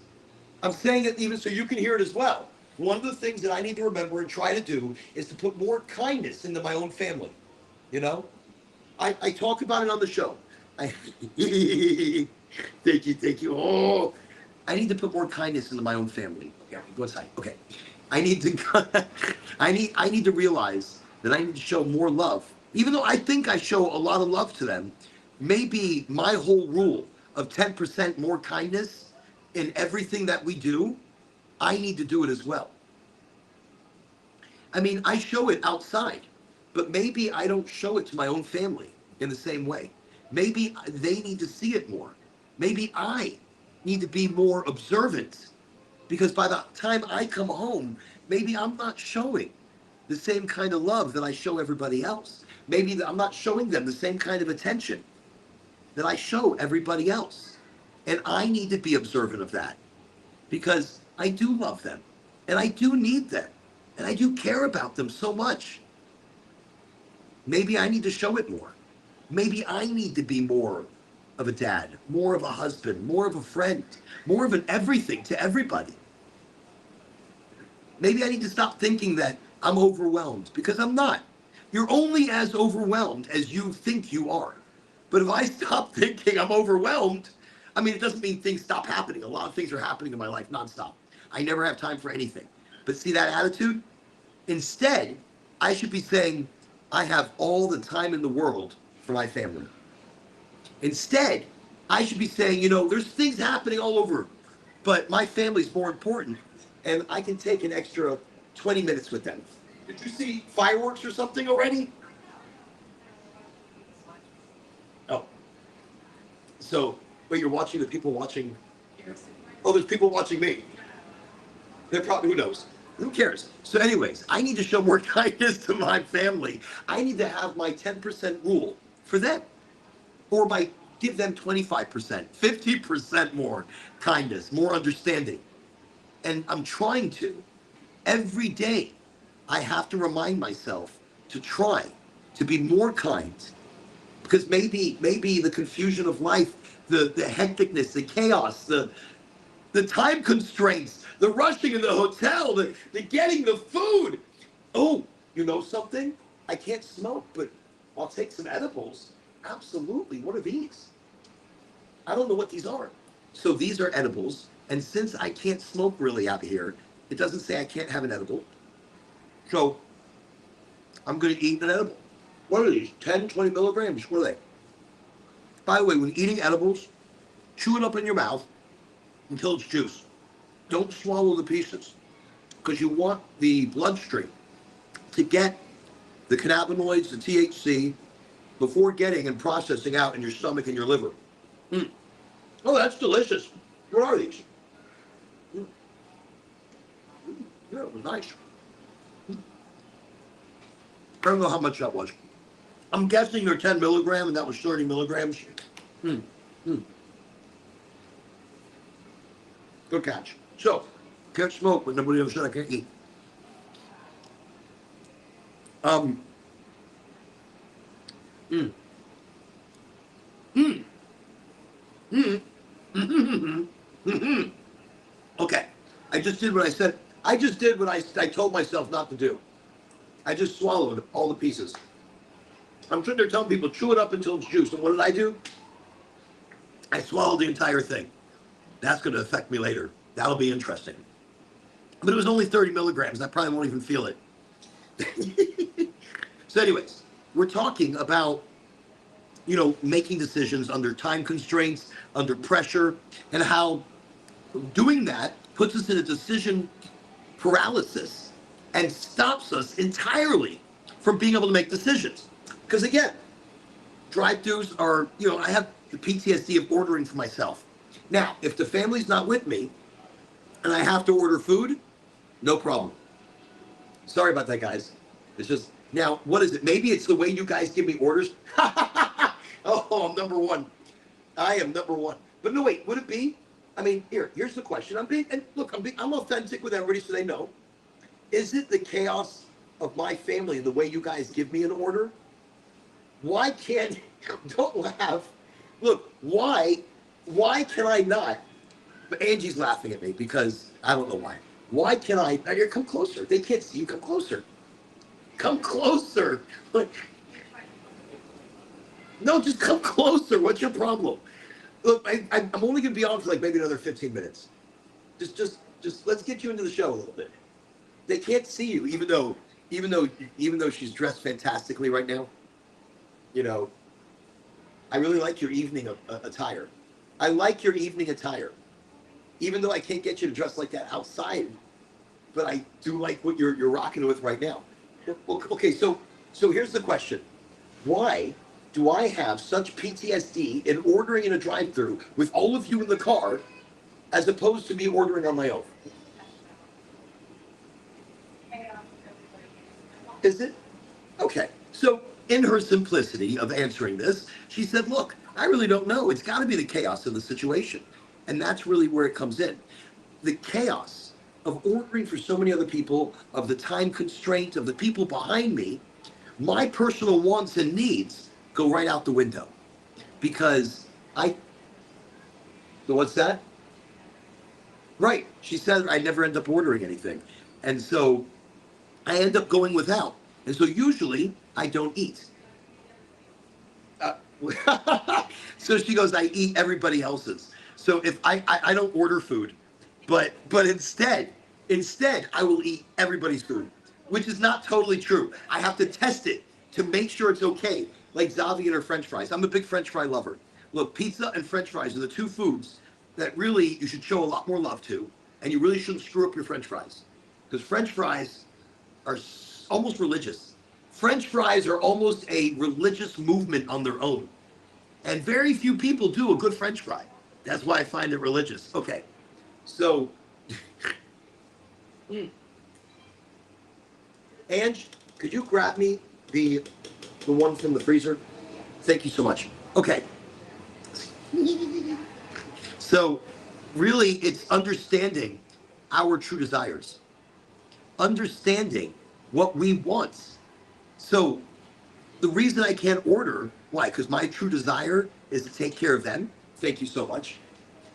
I'm saying it even so you can hear it as well. One of the things that I need to remember and try to do is to put more kindness into my own family. You know, I talk about it on the show. I, thank you. Oh, I need to put more kindness into my own family. Yeah, go inside. Okay, I need to. I need to realize that I need to show more love. Even though I think I show a lot of love to them, maybe my whole rule of 10% more kindness in everything that we do, I need to do it as well. I mean, I show it outside, but maybe I don't show it to my own family in the same way. Maybe they need to see it more. Maybe I need to be more observant because by the time I come home, maybe I'm not showing the same kind of love that I show everybody else. Maybe I'm not showing them the same kind of attention that I show everybody else. And I need to be observant of that because I do love them and I do need them and I do care about them so much. Maybe I need to show it more. Maybe I need to be more of a dad, more of a husband, more of a friend, more of an everything to everybody. Maybe I need to stop thinking that I'm overwhelmed because I'm not. You're only as overwhelmed as you think you are. But if I stop thinking I'm overwhelmed, I mean, it doesn't mean things stop happening. A lot of things are happening in my life nonstop. I never have time for anything. But see that attitude? Instead, I should be saying, I have all the time in the world for my family. Instead, I should be saying, you know, there's things happening all over, but my family's more important, and I can take an extra 20 minutes with them. Did you see fireworks or something already? Oh. So, wait, you're watching the people watching? Oh, there's people watching me. They're probably, who knows? Who cares? So anyways, I need to show more kindness to my family. I need to have my 10% rule for them. Or by give them 25%, 50% more kindness, more understanding. And I'm trying to. Every day, I have to remind myself to try to be more kind. Because maybe the confusion of life, the hecticness, the chaos, the time constraints, the rushing in the hotel, the getting the food. Oh, you know something? I can't smoke, but I'll take some edibles. Absolutely. What are these? I don't know what these are. So these are edibles. And since I can't smoke really out here, it doesn't say I can't have an edible. So I'm going to eat an edible. What are these? 10, 20 milligrams? What are they? By the way, when eating edibles, chew it up in your mouth until it's juice. Don't swallow the pieces because you want the bloodstream to get the cannabinoids, the THC, before getting and processing out in your stomach and your liver. Mm. Oh, that's delicious. What are these? Mm. Yeah, it was nice. Mm. I don't know how much that was. I'm guessing you're 10 milligram and that was 30 milligrams. Mm. Mm. Good catch. So, can't smoke, but nobody ever said I can't eat. Mm. Mm. Mm. Mm. Okay. I just did what I said. I just did what I told myself not to do. I just swallowed all the pieces. I'm sitting there telling people, chew it up until it's juice. And what did I do? I swallowed the entire thing. That's going to affect me later. That'll be interesting. But it was only 30 milligrams. I probably won't even feel it. So anyways, we're talking about, you know, making decisions under time constraints, under pressure, and how doing that puts us in a decision paralysis and stops us entirely from being able to make decisions. Because again, drive-thrus are, you know, I have the PTSD of ordering for myself. Now, if the family's not with me and I have to order food, no problem. Sorry about that, guys. It's just, now, what is it? Maybe it's the way you guys give me orders. Oh, I'm number one. I am number one. But no, wait, would it be? I mean, here's the question. I'm authentic with everybody so they know. Is it the chaos of my family and the way you guys give me an order? Why can't, don't laugh. Look, why can I not? But Angie's laughing at me because I don't know why. Why can I? Now, here, come closer. They can't see you. Come closer. Come closer. Look, no, just come closer. What's your problem? Look, I'm only going to be on for like maybe another 15 minutes. Just let's get you into the show a little bit. They can't see you, even though she's dressed fantastically right now. You know, I really like your evening attire. I like your evening attire, even though I can't get you to dress like that outside. But I do like what you're rocking with right now. Okay, so here's the question: why do I have such PTSD in ordering in a drive-through with all of you in the car, as opposed to me ordering on my own? Is it? Okay. So, in her simplicity of answering this, she said, look, I really don't know. It's got to be the chaos of the situation. And that's really where it comes in. The chaos of ordering for so many other people, of the time constraint, of the people behind me, my personal wants and needs go right out the window. Because so what's that? Right. She said I never end up ordering anything. And so I end up going without. And so usually I don't eat. Uh, so she goes, I eat everybody else's. So if I don't order food, but instead I will eat everybody's food, which is not totally true. I have to test it to make sure it's okay. Like Zavi and her French fries. I'm a big French fry lover. Look, pizza and French fries are the two foods that really you should show a lot more love to, and you really shouldn't screw up your French fries, because French fries are almost religious. French fries are almost a religious movement on their own. And very few people do a good French fry. That's why I find it religious. Okay. So, Ange, could you grab me the one from the freezer? Thank you so much. Okay. So, really, it's understanding our true desires, understanding what we want. So, the reason I can't order, why? Because my true desire is to take care of them. Thank you so much.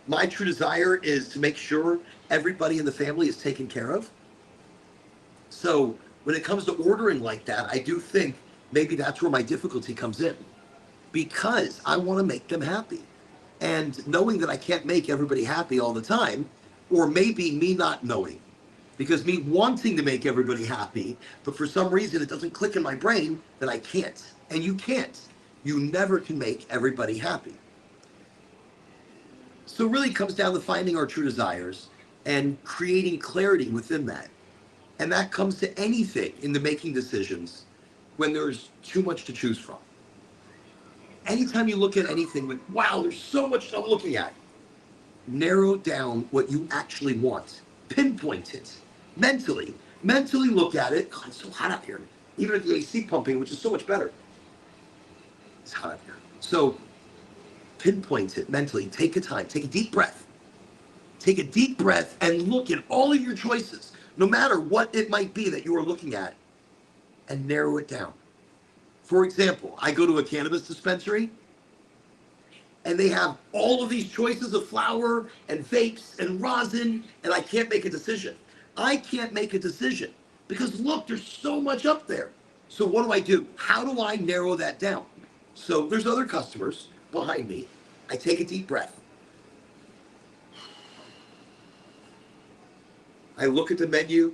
My true desire is to make sure everybody in the family is taken care of. So, when it comes to ordering like that, I do think maybe that's where my difficulty comes in, because I want to make them happy. And knowing that I can't make everybody happy all the time, or maybe me not knowing, because me wanting to make everybody happy, but for some reason it doesn't click in my brain that I can't. And you can't. You never can make everybody happy. So it really comes down to finding our true desires and creating clarity within that. And that comes to anything in the making decisions when there's too much to choose from. Anytime you look at anything with, wow, there's so much I'm looking at, narrow down what you actually want. Pinpoint it. Mentally look at it. God, it's so hot out here. Even at the AC pumping, which is so much better. It's hot out here. So pinpoint it mentally. Take a time. Take a deep breath. Take a deep breath and look at all of your choices, no matter what it might be that you are looking at, and narrow it down. For example, I go to a cannabis dispensary, and they have all of these choices of flower and vapes and rosin, and I can't make a decision. I can't make a decision because look, there's so much up there. So what do? How do I narrow that down? So there's other customers behind me. I take a deep breath. I look at the menu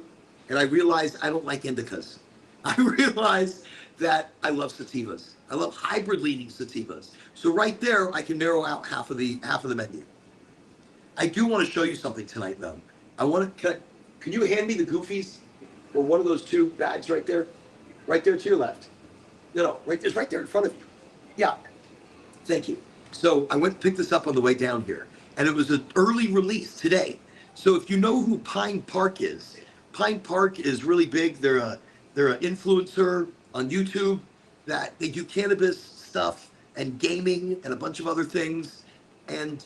and I realize I don't like indicas. I realize that I love sativas. I love hybrid leaning sativas. So right there, I can narrow out half of the menu. I do want to show you something tonight, though. Can you hand me the Goofies, or one of those two bags right there to your left? No, it's right there in front of you. Yeah, thank you. So I went and picked this up on the way down here, and it was an early release today. So if you know who Pine Park is really big. They're an influencer on YouTube that they do cannabis stuff and gaming and a bunch of other things. And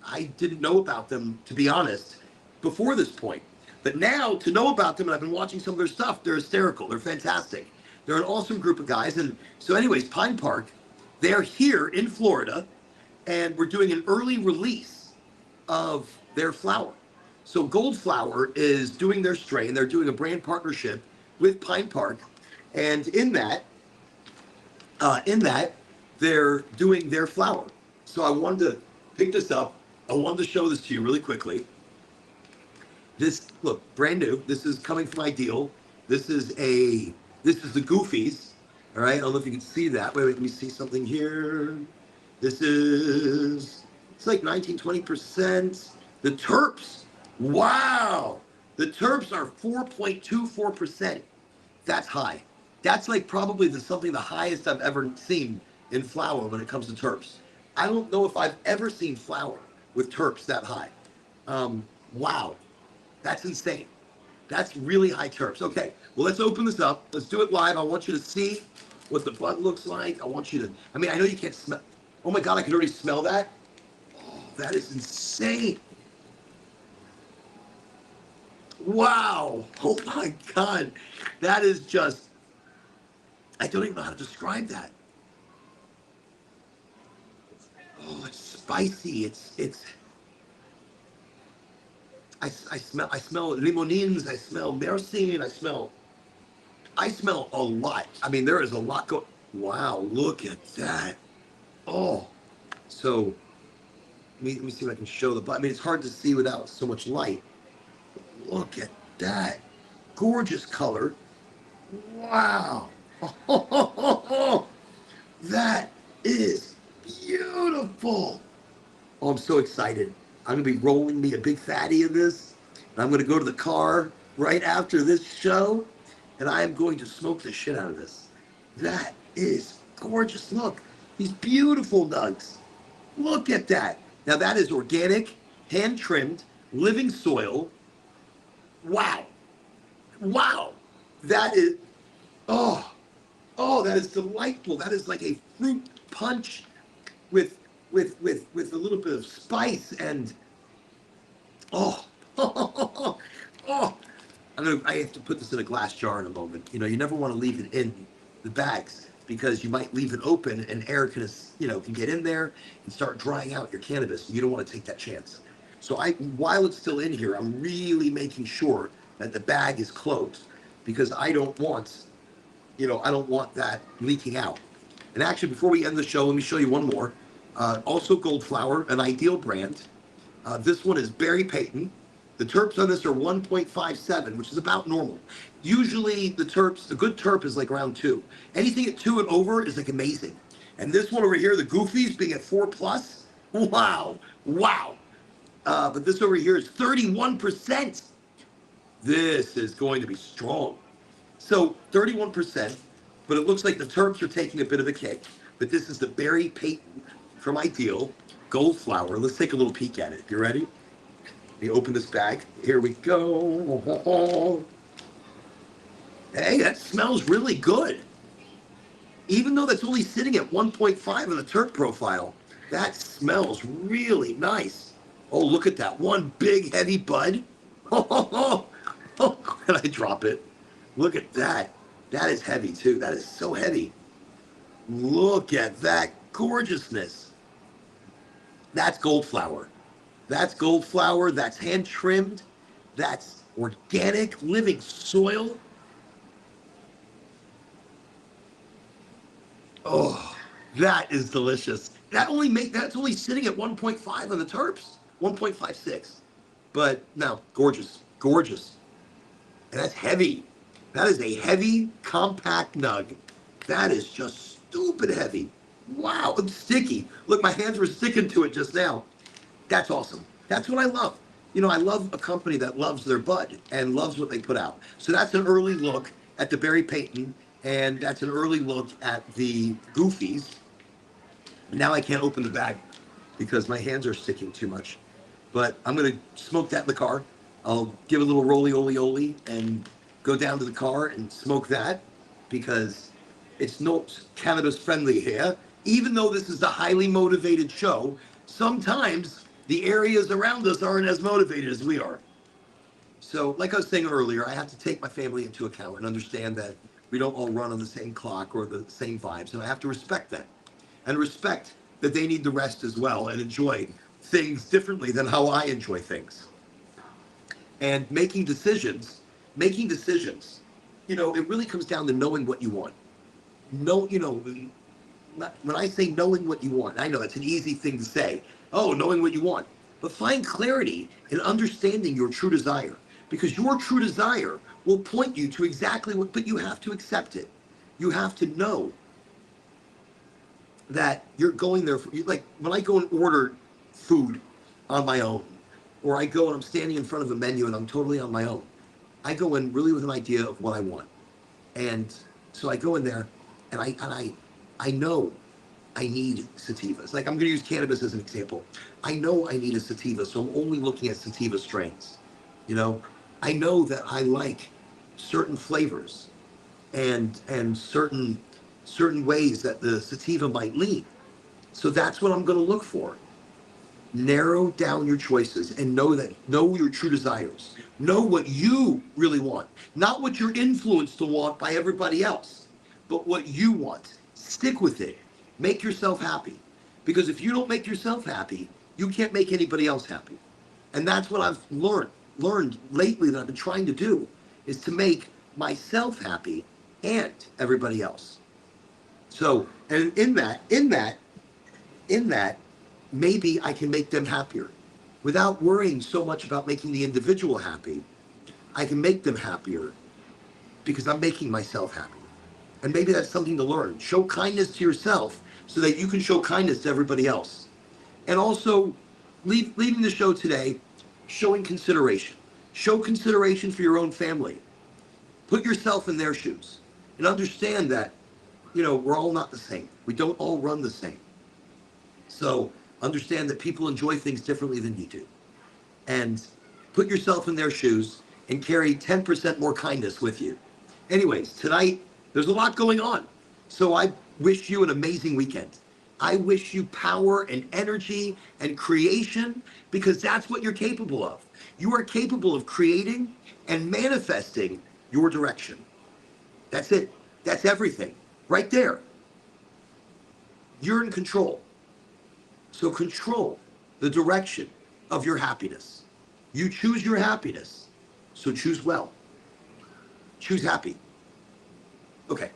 I didn't know about them, to be honest, before this point. But now to know about them, and I've been watching some of their stuff, they're hysterical. They're fantastic. They're an awesome group of guys. And so, anyways, Pine Park, they're here in Florida, and we're doing an early release of their flower. So Gold Flower is doing their strain. They're doing a brand partnership with Pine Park, and in that, they're doing their flower. So I wanted to pick this up. I wanted to show this to you really quickly. This, look, brand new. This is coming from Ideal. This is the Goofies. All right, I don't know if you can see that. Wait, let me see something here. It's like 19-20%. The terps, wow. The terps are 4.24%. That's high. That's like probably the highest I've ever seen in flower when it comes to terps. I don't know if I've ever seen flower with terps that high. Wow, that's insane. That's really high terps. Okay, well, let's open this up. Let's do it live. I want you to see what the bud looks like. I want you to, I mean, I know you can't smell. Oh my God, I can already smell that. Oh, that is insane. Wow. Oh my God. That is just, I don't even know how to describe that. Oh, it's spicy. I smell limonines. I smell myrcene. I smell a lot. I mean, there is a lot going. Wow, look at that. Oh, so let me see if I can show the bud. I mean, it's hard to see without so much light. Look at that. Gorgeous color. Wow. That is beautiful. Oh, I'm so excited. I'm going to be rolling me a big fatty of this. And I'm going to go to the car right after this show. And I am going to smoke the shit out of this. That is gorgeous. Look, these beautiful nugs. Look at that. Now that is organic, hand trimmed, living soil. Wow. Wow. That is, oh, that is delightful. That is like a fruit punch with a little bit of spice and, oh, I have to put this in a glass jar in a moment. You know, you never want to leave it in the bags because you might leave it open and air can get in there and start drying out your cannabis. You don't want to take that chance. So while it's still in here, I'm really making sure that the bag is closed because I don't want that leaking out. And actually, before we end the show, let me show you one more. Also Gold Flower, an Ideal brand. This one is Berry Peyton. The terps on this are 1.57, which is about normal. Usually the good terp is like around 2. Anything at 2 and over is like amazing. And this one over here, the Goofies, being at 4+, wow. But this over here is 31%. This is going to be strong. So 31%, but it looks like the terps are taking a bit of a kick. But this is the Berry Peyton from Ideal, Gold Flower. Let's take a little peek at it. You ready? Let me open this bag. Here we go. Hey, that smells really good. Even though that's only sitting at 1.5 on the terp profile, that smells really nice. Oh, look at that. One big, heavy bud. Oh, and I drop it. Look at that. That is heavy, too. That is so heavy. Look at that gorgeousness. That's Gold Flower. That's Gold Flower. That's hand trimmed. That's organic, living soil. Oh, that is delicious. That's only sitting at 1.5 on the terps, 1.56. But no, gorgeous. And that's heavy. That is a heavy, compact nug. That is just stupid heavy. Wow, it's sticky. Look, my hands were sticking to it just now. That's awesome. That's what I love. I love a company that loves their bud and loves what they put out. So that's an early look at the Berry Peyton, and that's an early look at the Goofies. Now I can't open the bag because my hands are sticking too much. But I'm going to smoke that in the car. I'll give a little roly and go down to the car and smoke that because it's not cannabis friendly here. Even though this is a highly motivated show, sometimes the areas around us aren't as motivated as we are. So like I was saying earlier, I have to take my family into account and understand that We don't all run on the same clock or the same vibes. And I have to respect that and respect that they need the rest as well and enjoy things differently than how I enjoy things. And making decisions, it really comes down to knowing what you want. No, when I say knowing what you want, I know it's an easy thing to say. Oh, knowing what you want. But find clarity in understanding your true desire, because your true desire will point you to exactly what, but you have to accept it. You have to know that you're going there for, like when I go and order food on my own, or I go and I'm standing in front of a menu and I'm totally on my own. I go in really with an idea of what I want. And so I go in there and I know I need sativas. Like I'm going to use cannabis as an example. I know I need a sativa, so I'm only looking at sativa strains. I know that I like certain flavors and certain ways that the sativa might lean. So that's what I'm going to look for. Narrow down your choices and know your true desires. Know what you really want, not what you're influenced to want by everybody else, but what you want. Stick with it. Make yourself happy. Because if you don't make yourself happy, you can't make anybody else happy. And that's what I've learned lately that I've been trying to do, is to make myself happy and everybody else. So, and in that, maybe I can make them happier. Without worrying so much about making the individual happy, I can make them happier because I'm making myself happy. And maybe that's something to learn. Show kindness to yourself so that you can show kindness to everybody else. And also, leaving the show today, showing consideration. Show consideration for your own family. Put yourself in their shoes and understand that, we're all not the same. We don't all run the same. So understand that people enjoy things differently than you do. And put yourself in their shoes and carry 10% more kindness with you. Anyways, tonight, there's a lot going on. So I wish you an amazing weekend. I wish you power and energy and creation, because that's what you're capable of. You are capable of creating and manifesting your direction. That's it. That's everything. Right there. You're in control. So control the direction of your happiness. You choose your happiness. So choose well. Choose happy. Okay.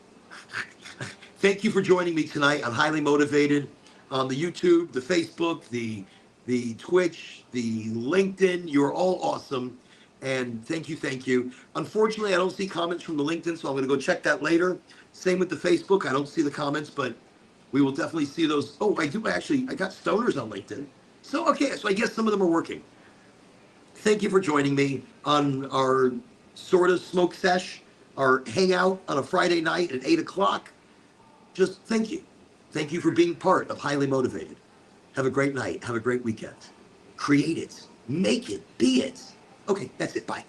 Thank you for joining me tonight on Highly Motivated on the YouTube, the Facebook, the Twitch, the LinkedIn. You're all awesome. And thank you. Unfortunately, I don't see comments from the LinkedIn, so I'm going to go check that later. Same with the Facebook. I don't see the comments, but we will definitely see those. Oh, I do actually. I got stoners on LinkedIn. So, okay. So I guess some of them are working. Thank you for joining me on our sort of smoke sesh, our hangout on a Friday night at 8 o'clock. Just thank you. Thank you for being part of Highly Motivated. Have a great night. Have a great weekend. Create it. Make it. Be it. Okay, that's it. Bye.